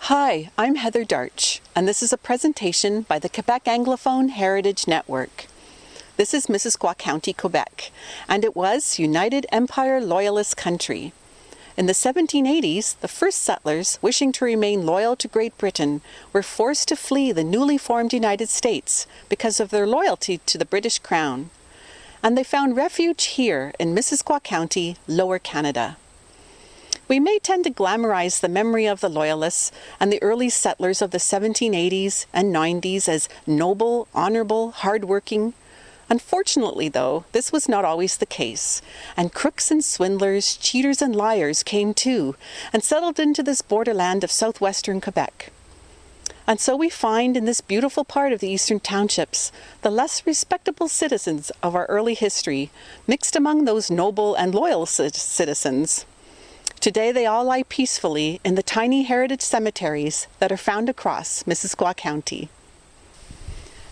Hi, I'm Heather Darch, and this is a presentation by the Quebec Anglophone Heritage Network. This is Missisquoi County, Quebec, and it was United Empire Loyalist country. In the 1780s, the first settlers, wishing to remain loyal to Great Britain, were forced to flee the newly formed United States because of their loyalty to the British Crown. And they found refuge here in Missisquoi County, Lower Canada. We may tend to glamorize the memory of the Loyalists and the early settlers of the 1780s and 90s as noble, honorable, hardworking. Unfortunately, though, this was not always the case, and crooks and swindlers, cheaters and liars came too, and settled into this borderland of southwestern Quebec. And so we find in this beautiful part of the eastern townships the less respectable citizens of our early history mixed among those noble and loyal citizens. Today they all lie peacefully in the tiny heritage cemeteries that are found across Missisquoi County.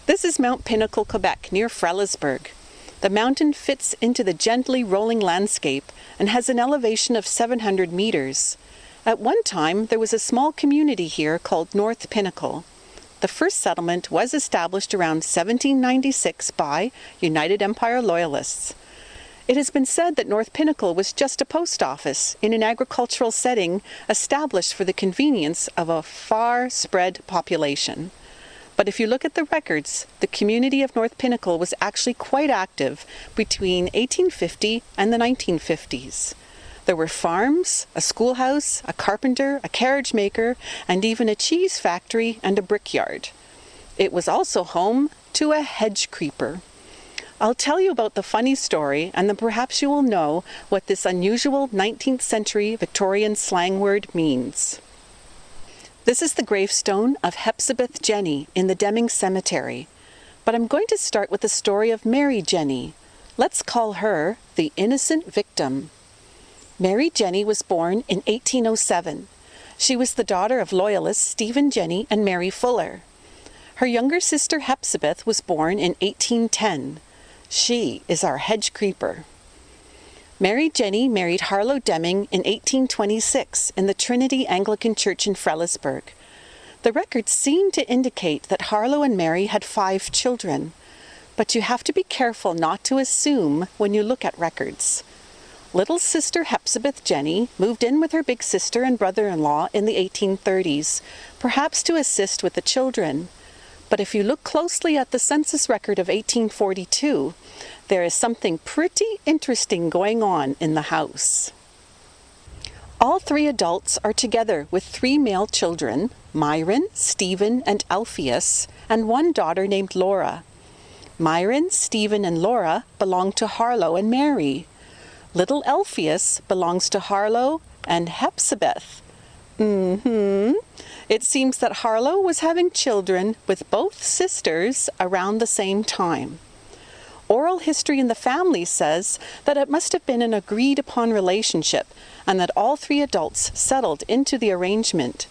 This is Mount Pinnacle, Quebec, near Frelighsburg. The mountain fits into the gently rolling landscape and has an elevation of 700 meters. At one time, there was a small community here called North Pinnacle. The first settlement was established around 1796 by United Empire Loyalists. It has been said that North Pinnacle was just a post office in an agricultural setting established for the convenience of a far-spread population. But if you look at the records, the community of North Pinnacle was actually quite active between 1850 and the 1950s. There were farms, a schoolhouse, a carpenter, a carriage maker, and even a cheese factory and a brickyard. It was also home to a hedge-creeper. I'll tell you about the funny story, and then perhaps you will know what this unusual 19th century Victorian slang word means. This is the gravestone of Hepzibeth Jenny in the Deming cemetery, but I'm going to start with the story of Mary Jenny. Let's call her the innocent victim. Mary Jenny was born in 1807. She was the daughter of loyalists Stephen Jenny and Mary Fuller. Her younger sister Hepzibeth was born in 1810. She is our hedge-creeper. Mary Jenny married Harlow Deming in 1826 in the Trinity Anglican Church in Frelighsburg. The records seem to indicate that Harlow and Mary had 5 children, but you have to be careful not to assume when you look at records. Little sister Hepzibeth Jenny moved in with her big sister and brother-in-law in the 1830s, perhaps to assist with the children. But if you look closely at the census record of 1842, there is something pretty interesting going on in the house. All 3 adults are together with 3 male children, Myron, Stephen, and Alpheus, and 1 daughter named Laura. Myron, Stephen, and Laura belong to Harlow and Mary. Little Alpheus belongs to Harlow and Hepzibeth. It seems that Harlow was having children with both sisters around the same time. Oral history in the family says that it must have been an agreed-upon relationship and that all 3 adults settled into the arrangement.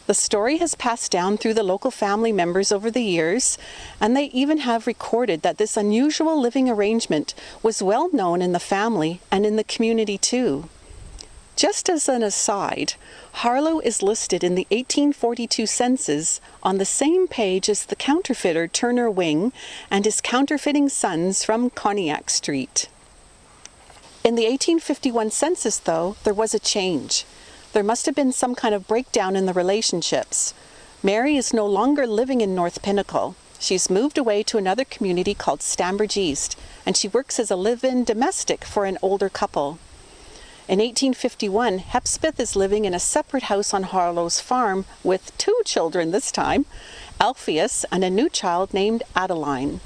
The story has passed down through the local family members over the years, and they even have recorded that this unusual living arrangement was well known in the family and in the community too. Just as an aside, Harlow is listed in the 1842 census on the same page as the counterfeiter Turner Wing and his counterfeiting sons from Cognac Street. In the 1851 census, though, there was a change. There must have been some kind of breakdown in the relationships. Mary is no longer living in North Pinnacle. She's moved away to another community called Stambridge East, and she works as a live-in domestic for an older couple. In 1851, Hepzibeth is living in a separate house on Harlow's farm with 2 children this time, Alpheus and a new child named Adeline.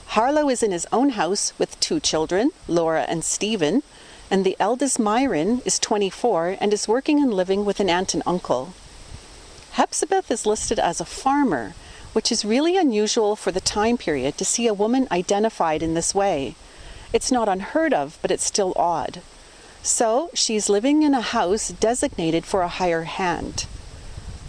Harlow is in his own house with 2 children, Laura and Stephen, and the eldest Myron is 24 and is working and living with an aunt and uncle. Hepzibeth is listed as a farmer, which is really unusual for the time period to see a woman identified in this way. It's not unheard of, but it's still odd. So she's living in a house designated for a higher hand.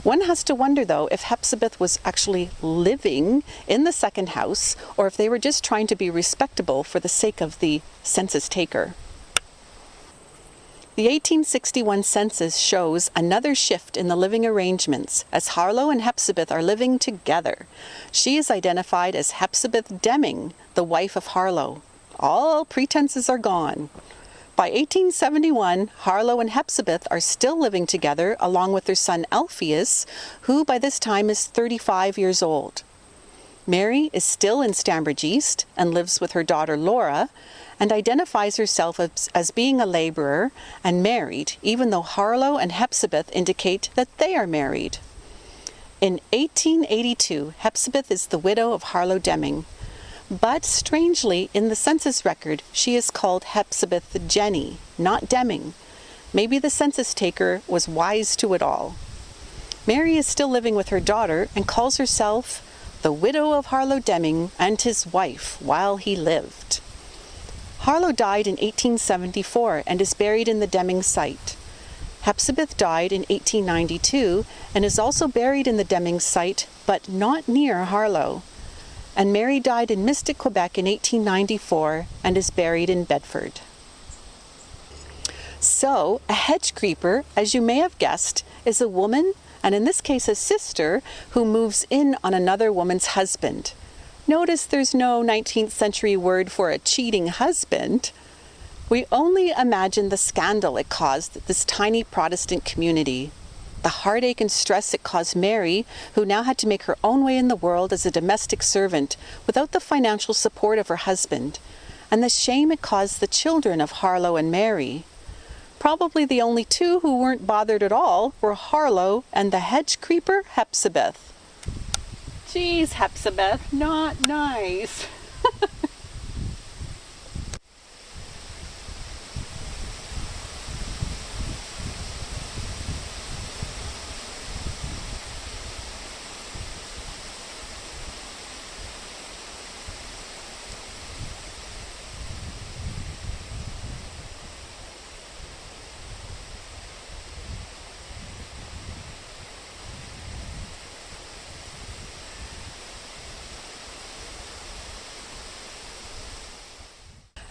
One has to wonder, though, if Hepzibeth was actually living in the second house or if they were just trying to be respectable for the sake of the census taker. The 1861 census shows another shift in the living arrangements, as Harlow and Hepzibeth are living together. She is identified as Hepzibeth Deming, the wife of Harlow. All pretenses are gone. By 1871, Harlow and Hepzibeth are still living together along with their son Alpheus, who by this time is 35 years old. Mary is still in Stambridge East and lives with her daughter Laura, and identifies herself as being a laborer and married, even though Harlow and Hepzibeth indicate that they are married. In 1882, Hepzibeth is the widow of Harlow Deming, but strangely, in the census record, she is called Hepzibeth Jenny, not Deming. Maybe the census taker was wise to it all. Mary is still living with her daughter and calls herself the widow of Harlow Deming and his wife while he lived. Harlow died in 1874 and is buried in the Deming site. Hepzibeth died in 1892 and is also buried in the Deming site, but not near Harlow. And Mary died in Mystic, Quebec in 1894 and is buried in Bedford. So, a hedge creeper, as you may have guessed, is a woman, and in this case a sister, who moves in on another woman's husband. Notice there's no 19th century word for a cheating husband. We only imagine the scandal it caused this tiny Protestant community, the heartache and stress it caused Mary, who now had to make her own way in the world as a domestic servant without the financial support of her husband, and the shame it caused the children of Harlow and Mary. Probably the only two who weren't bothered at all were Harlow and the hedge creeper Hepzibeth. Geez, Hepzibeth, not nice.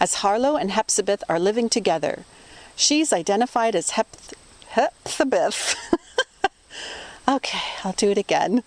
As Harlow and Hepzibeth are living together, she's identified as Hepzibeth. Okay, I'll do it again.